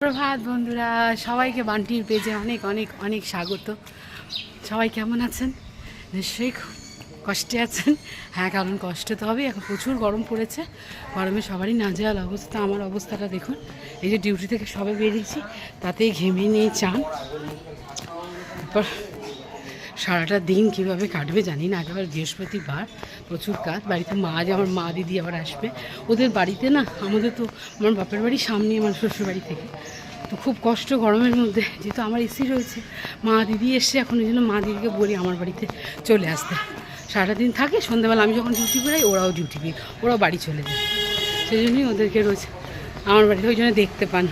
প্রভাত বন্ধুরা, সবাইকে বান্টির পেজে অনেক অনেক অনেক স্বাগত। সবাই কেমন আছেন? নিশ্চয়ই কষ্টে আছেন। হ্যাঁ, কারণ কষ্ট তো হবে। এখন প্রচুর গরম পড়েছে, গরমে সবারই নাজেহাল অবস্থা। আমার অবস্থাটা দেখুন, এই যে ডিউটি থেকে সবে বেরিয়েছি, তাতেই ঘেমে নিয়ে চান। তারপর সারাটা দিন কীভাবে কাটবে জানি না। একেবারে বৃহস্পতিবার, প্রচুর কাজ। বাড়িতে আমার মা দিদি আবার আসবে। ওদের বাড়িতে না, আমাদের তো আমার বাপের বাড়ির সামনে, আমার শ্বশুর বাড়ি থেকে, তো খুব কষ্ট গরমের মধ্যে। যেহেতু আমার এসি রয়েছে, মা দিদি এসছে এখন, ওই জন্য মা দিদিকে বলি আমার বাড়িতে চলে আসতে। সারাটা দিন থাকে, সন্ধ্যাবেলা আমি যখন ডিউটি বেরাই ওরাও ডিউটি বের, ওরাও বাড়ি চলে যায়। সেই জন্যই ওদেরকে রোজ আমার বাড়িতে ওই জন্য দেখতে পান।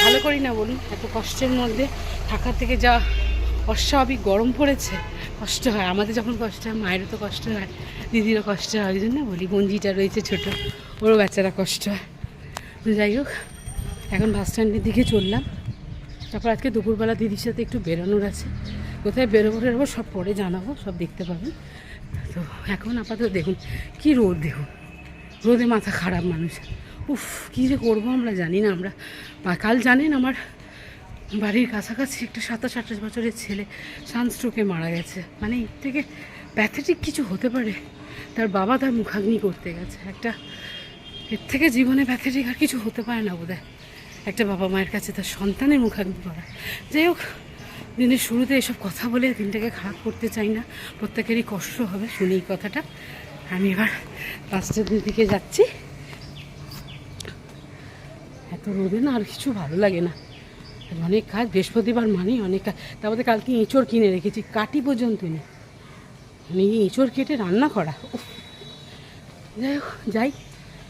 ভালো করি না বলুন, এত কষ্টের মধ্যে থাকার থেকে যা অস্বাভাবিক গরম পড়েছে, কষ্ট হয়। আমাদের যখন কষ্ট হয়, মায়েরও তো কষ্ট হয়, দিদিরও কষ্ট হয়। ওই জন্য বলি, গঞ্জিটা রয়েছে ছোটো, ওরও বাচ্চারা কষ্ট হয়। তো যাই হোক, এখন বাস স্ট্যান্ডের দিকে চললাম। তারপর আজকে দুপুরবেলা দিদির সাথে একটু বেরোনোর আছে। কোথায় বেরোবো সব পরে জানাবো, সব দেখতে পাবেন। তো এখন আপাতত দেখুন কি রোদ, দেখুন রোদে মাথা খারাপ মানুষ। উফ, কী যে করবো আমরা জানি না। আমরা কাল জানেন, আমার বাড়ির কাছাকাছি একটা 27-28 বছরের ছেলে সানস্ট্রোকে মারা গেছে। মানে এর থেকে প্যাথেটিক কিছু হতে পারে? তার বাবা তার মুখাগ্নি করতে গেছে। এর থেকে জীবনে প্যাথেটিক আর কিছু হতে পারে না বোধহয়, একটা বাবা মায়ের কাছে তার সন্তানের মুখাগ্নি করা। যাই হোক, দিনের শুরুতে এসব কথা বলে দিনটাকে খারাপ করতে চাই না, প্রত্যেকেরই কষ্ট হবে শুনি এই কথাটা। আমি এবার বাসটার দিকে যাচ্ছি। এত রোদে না আর কিছু ভালো লাগে না। অনেক কাজ, বৃহস্পতিবার মানেই অনেক কাজ। তারপরে কালকে এঁচড় কিনে রেখেছি, কাটি পর্যন্ত নেই। মানে এঁচড় কেটে রান্না করা, যাই হোক, যাই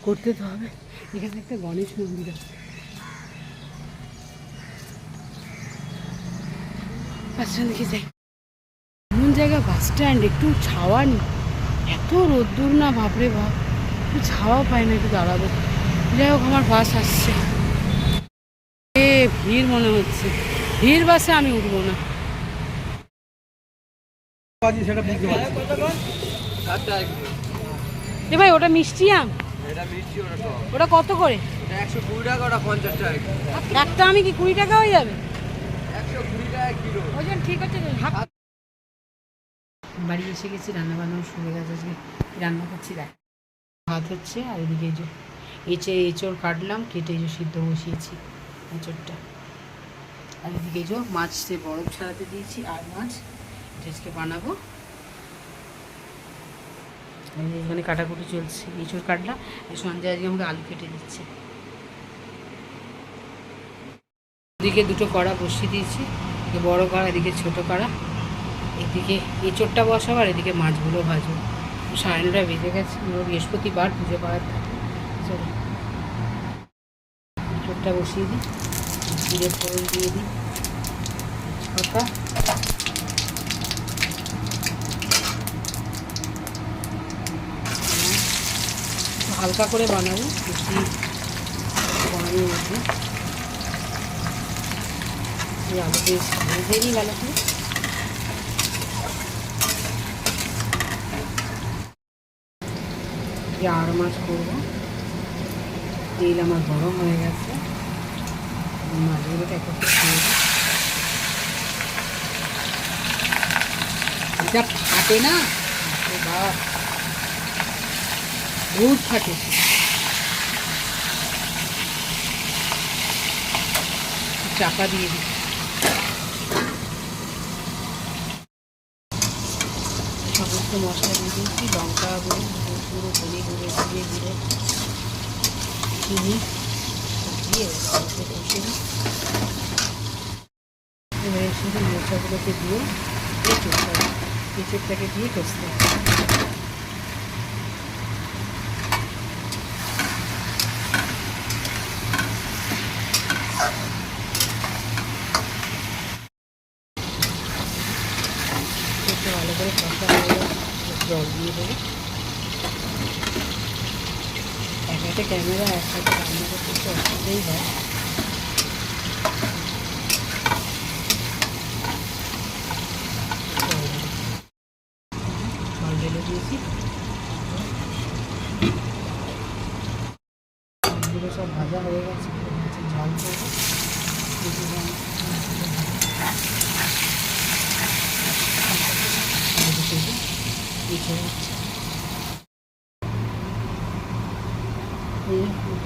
করতে তো হবে। এখানে একটা গণেশ মন্দির আছে, বাস স্ট্যান্ড দেখে যাই। এমন জায়গা বাস স্ট্যান্ড, একটু ছাওয়া নেই, এত রোদ্দুর না, বাপরে বাপ, একটু ছাওয়া পায় না, একটু দাঁড়াবো। যাই হোক, আমার বাস আসছে। ভিড় মনে হচ্ছে, ভিড় বাসে আমি উঠবো না। এ ভাই, ওটা মিষ্টি আম, ওটা কত করে? 120 টাকা, ওটা 50 টাকা। একটা আমি কি 20 টাকা হয়ে যাবে? 120 টাকা কিলো। ওজন ঠিক আছে। বাড়ি এসে গেছি, রান্না বান্না শুরু হয়ে গেছে। আজকে রান্না করছি, দেখ ভাত হচ্ছে, আর এদিকে এঁচড় কাটলাম, কেটে সিদ্ধ বসিয়েছি এঁচড়টা। আর এদিকে মাছ সে বরফ ছাড়াতে দিয়েছি, আর মাছ আজকে বানাবো। এখানে কাটাকুটি চলছে, এঁচড় কাটলাম। সঞ্জয় আজকে আমাকে আলু কেটে দিচ্ছে। এদিকে দুটো কড়া বসিয়ে দিয়েছি, বড় কড়া, এদিকে ছোটো কড়া। এদিকে এঁচড়টা বসাবো, আর এদিকে মাছগুলো ভাজবো। 9:30 বেজে গেছে, বৃহস্পতিবার পুজো করার থাকে। চলো এঁচড়টা বসিয়ে দিই, জিরে ফোড়ন দিয়ে দিই, তেজপাতা, হালকা করে বানাবো, বেশি গরমের মধ্যে। আলুতে ভেজে নিই ভালো করে। আর মাছ করবো, তেল আমার গরম হয়ে গেছে, মাছগুলোকে একটু দিয়ে দিই। এটা ফাটে না, বাপ, বহুত ফাটে। চাপা দিয়ে দিই। সমস্ত মশলা দিয়ে দিয়েছি, লঙ্কা গুঁড়ো, গুঁড়ো, ধনে গুঁড়ো, জিরে গুঁড়ো, চিনি দিয়ে কষে দিই। এবারে শুধু মশলাগুলোকে দিয়ে এঁচড়টাকে দিয়ে কষতে হবে। ভালো করে কষা হয়ে গেলে জল দিয়ে দেবো। একটা ক্যামেরা একসাথে রান্না করতে একটু অসুবিধাই হয়। জল ঢেলে দিয়েছি, এগুলো সব ভাজা হয়ে গেছে, ঝাল করবো।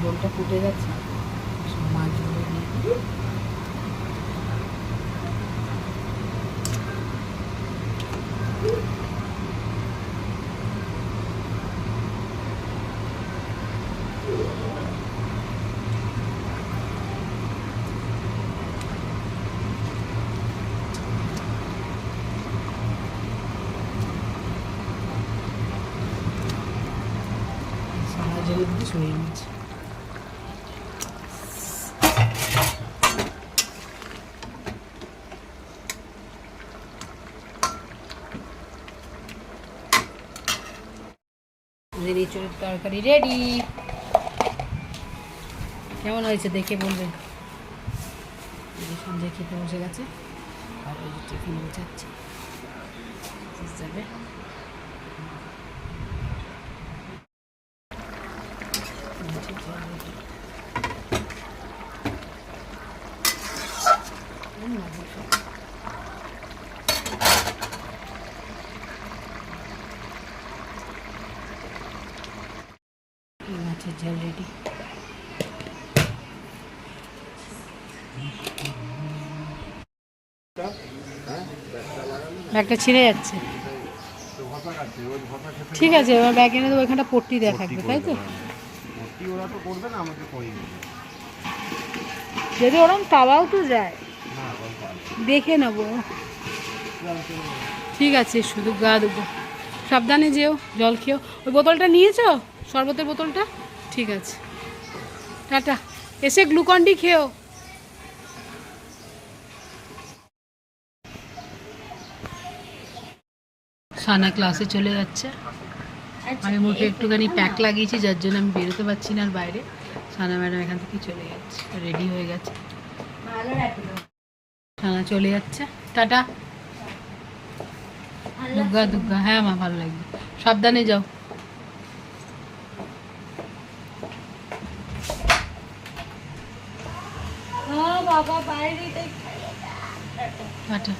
ঝোলটা ফুটে যাচ্ছে, মাছগুলো দিয়ে দিই। সারা জলে দিয়ে সরিয়ে নিচ্ছি। আমাদের এঁচোড়ের তরকারি রেডি। কেমন হয়েছে দেখে বলবেন। সন্ধ্যে খেতে বসে গেছে, আর ওই যে টিফিন বোঝাচ্ছে যাবে। মাছের ঝাল রেডি। ব্যাগটা ছিঁড়ে যাচ্ছে। ঠিক আছে, এবার ব্যাগ এনে দেবো, ওইখানটা পট্টি দেওয়া থাকবে, তাই তো? যদি ওরম তাওয়াও তো যায়, দেখে নেবো। ঠিক আছে, শুধু গা দেবো। সাবধানে যেও, জল খেও। ওই বোতলটা নিয়েছো, শরবতের বোতলটা? ঠিক আছে, টাটা। এসে গ্লুকন-ডি খেও। সানা ক্লাসে চলে যাচ্ছে। আমি মুখে একটুখানি প্যাক লাগিয়েছি, যার জন্য আমি বেরোতে পারছি না আর বাইরে। সানা ম্যাডাম এখান থেকে চলে যাচ্ছে, রেডি হয়ে গেছে। সানা চলে যাচ্ছে, টাটা। দুর্গা দুর্গা, হ্যাঁ মা, ভালো লাগবে। সাবধানে যাও। টাটা।